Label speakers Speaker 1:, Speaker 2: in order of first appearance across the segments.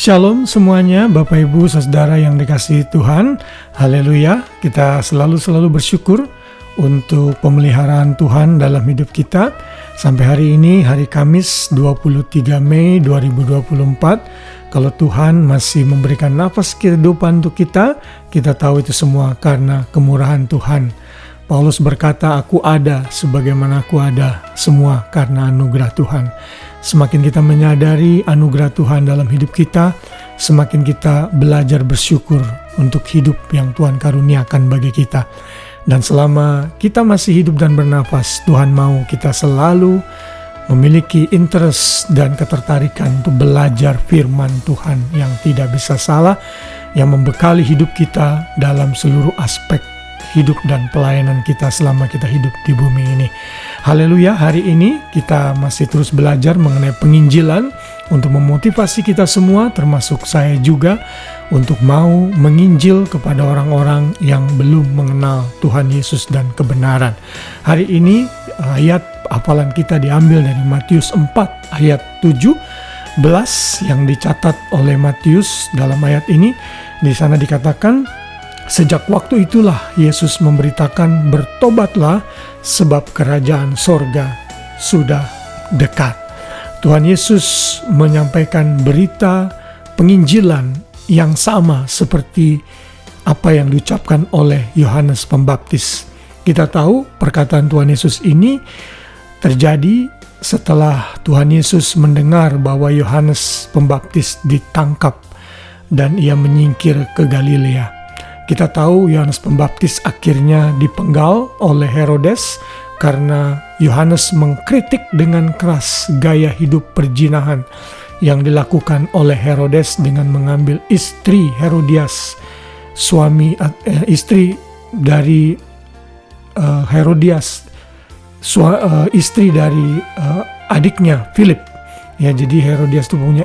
Speaker 1: Shalom semuanya, Bapak Ibu Saudara yang dikasihi Tuhan. Haleluya, kita selalu bersyukur untuk pemeliharaan Tuhan dalam hidup kita. Sampai hari ini, hari Kamis 23 Mei 2024, kalau Tuhan masih memberikan nafas kehidupan untuk kita tahu itu semua karena kemurahan Tuhan. Paulus berkata, aku ada sebagaimana aku ada, semua karena anugerah Tuhan. Semakin kita menyadari anugerah Tuhan dalam hidup kita, semakin kita belajar bersyukur untuk hidup yang Tuhan karuniakan bagi kita. Dan selama kita masih hidup dan bernafas, Tuhan mau kita selalu memiliki interest dan ketertarikan untuk belajar firman Tuhan yang tidak bisa salah, yang membekali hidup kita dalam seluruh aspek hidup dan pelayanan kita selama kita hidup di bumi ini. Haleluya, hari ini kita masih terus belajar mengenai penginjilan untuk memotivasi kita semua, termasuk saya juga, untuk mau menginjil kepada orang-orang yang belum mengenal Tuhan Yesus dan kebenaran. Hari ini ayat hafalan kita diambil dari Matius 4 ayat 17 yang dicatat oleh Matius dalam ayat ini. Di sana dikatakan, sejak waktu itulah Yesus memberitakan, bertobatlah sebab kerajaan sorga sudah dekat. Tuhan Yesus menyampaikan berita penginjilan yang sama seperti apa yang diucapkan oleh Yohanes Pembaptis. Kita tahu perkataan Tuhan Yesus ini terjadi setelah Tuhan Yesus mendengar bahwa Yohanes Pembaptis ditangkap dan ia menyingkir ke Galilea. Kita tahu Yohanes Pembaptis akhirnya dipenggal oleh Herodes karena Yohanes mengkritik dengan keras gaya hidup perjinahan yang dilakukan oleh Herodes dengan mengambil istri Herodias, istri dari Herodias, istri dari adiknya Philip. Ya, jadi Herodias itu punya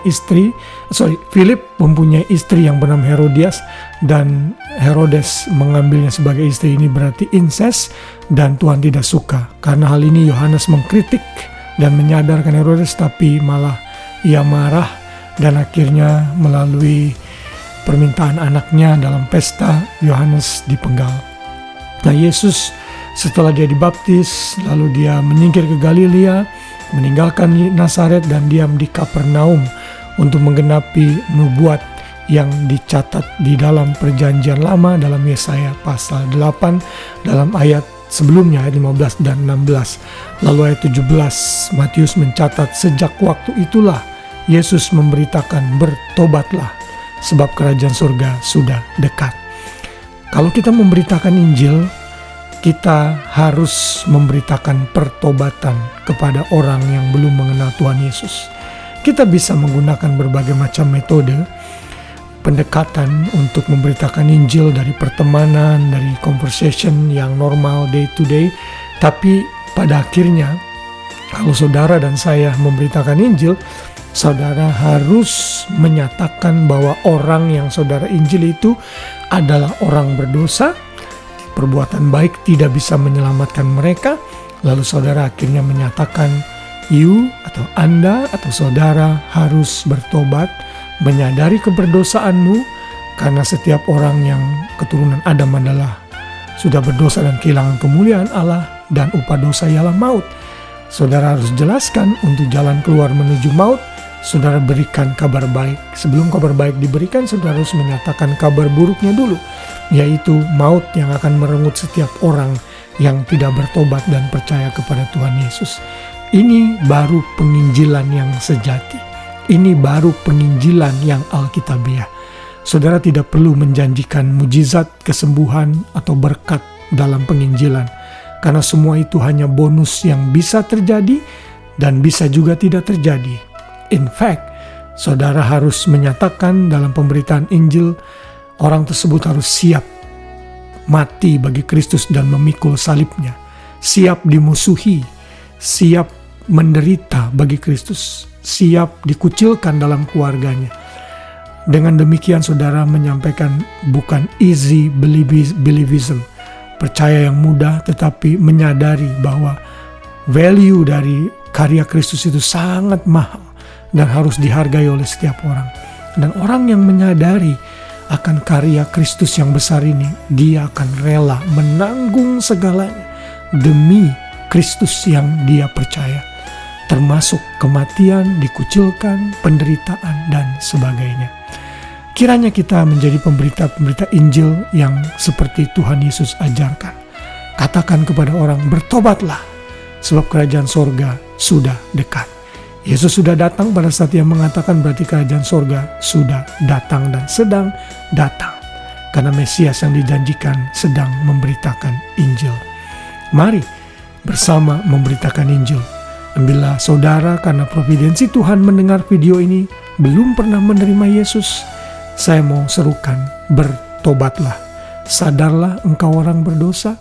Speaker 1: Philip mempunyai istri yang bernama Herodias, dan Herodes mengambilnya sebagai istri. Ini berarti incest, dan Tuhan tidak suka. Karena hal ini Yohanes mengkritik dan menyadarkan Herodes, tapi malah ia marah dan akhirnya melalui permintaan anaknya dalam pesta, Yohanes dipenggal. Nah, Yesus setelah dia dibaptis, lalu dia menyingkir ke Galilea, meninggalkan Nazaret dan diam di Kapernaum untuk menggenapi nubuat yang dicatat di dalam perjanjian lama dalam Yesaya pasal 8 dalam ayat sebelumnya, ayat 15 dan 16. Lalu ayat 17 Matius mencatat, sejak waktu itulah Yesus memberitakan, bertobatlah sebab kerajaan surga sudah dekat. Kalau kita memberitakan Injil, kita harus memberitakan pertobatan kepada orang yang belum mengenal Tuhan Yesus. Kita bisa menggunakan berbagai macam metode pendekatan untuk memberitakan Injil, dari pertemanan, dari conversation yang normal day to day. Tapi pada akhirnya, kalau saudara dan saya memberitakan Injil, saudara harus menyatakan bahwa orang yang saudara Injil itu adalah orang berdosa. Perbuatan baik tidak bisa menyelamatkan mereka. Lalu saudara akhirnya menyatakan, you atau Anda atau saudara harus bertobat, menyadari keberdosaanmu, karena setiap orang yang keturunan Adam adalah sudah berdosa dan kehilangan kemuliaan Allah, dan upah dosa ialah maut. Saudara harus jelaskan untuk jalan keluar menuju maut. Saudara berikan kabar baik. Sebelum kabar baik diberikan, saudara harus menyatakan kabar buruknya dulu, yaitu maut yang akan merenggut setiap orang yang tidak bertobat dan percaya kepada Tuhan Yesus. Ini baru penginjilan yang sejati. Ini baru penginjilan yang alkitabiah. Saudara tidak perlu menjanjikan mujizat, kesembuhan, atau berkat dalam penginjilan, karena semua itu hanya bonus yang bisa terjadi dan bisa juga tidak terjadi. In fact, saudara harus menyatakan dalam pemberitaan Injil, orang tersebut harus siap mati bagi Kristus dan memikul salibnya, siap dimusuhi, siap menderita bagi Kristus, siap dikucilkan dalam keluarganya. Dengan demikian saudara menyampaikan bukan easy believism, percaya yang mudah, tetapi menyadari bahwa value dari karya Kristus itu sangat mahal dan harus dihargai oleh setiap orang. Dan orang yang menyadari akan karya Kristus yang besar ini, dia akan rela menanggung segalanya demi Kristus yang dia percaya, termasuk kematian, dikucilkan, penderitaan, dan sebagainya. Kiranya kita menjadi pemberita-pemberita Injil yang seperti Tuhan Yesus ajarkan. Katakan kepada orang, bertobatlah, sebab kerajaan sorga sudah dekat. Yesus sudah datang pada saat Ia mengatakan, berarti kerajaan sorga sudah datang dan sedang datang. Karena Mesias yang dijanjikan sedang memberitakan Injil. Mari bersama memberitakan Injil. Bila saudara karena providensi Tuhan mendengar video ini belum pernah menerima Yesus, saya mau serukan, bertobatlah. Sadarlah engkau orang berdosa,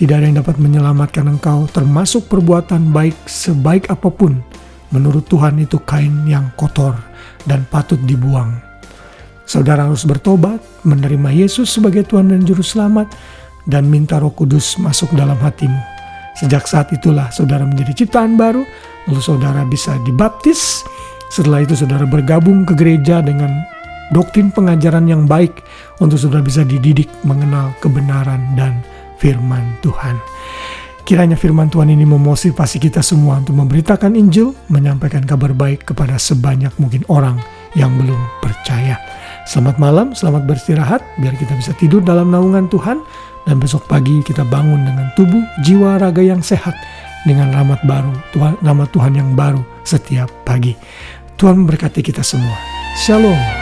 Speaker 1: tidak ada yang dapat menyelamatkan engkau, termasuk perbuatan baik sebaik apapun. Menurut Tuhan itu kain yang kotor dan patut dibuang. Saudara harus bertobat, menerima Yesus sebagai Tuhan dan Juru Selamat, dan minta Roh Kudus masuk dalam hatimu. Sejak saat itulah saudara menjadi ciptaan baru, lalu saudara bisa dibaptis. Setelah itu saudara bergabung ke gereja dengan doktrin pengajaran yang baik untuk saudara bisa dididik mengenal kebenaran dan firman Tuhan. Kiranya firman Tuhan ini memotivasi kita semua untuk memberitakan Injil, menyampaikan kabar baik kepada sebanyak mungkin orang yang belum percaya. Selamat malam, selamat beristirahat, biar kita bisa tidur dalam naungan Tuhan, dan besok pagi kita bangun dengan tubuh, jiwa, raga yang sehat, dengan rahmat baru, rahmat Tuhan yang baru setiap pagi. Tuhan memberkati kita semua. Shalom.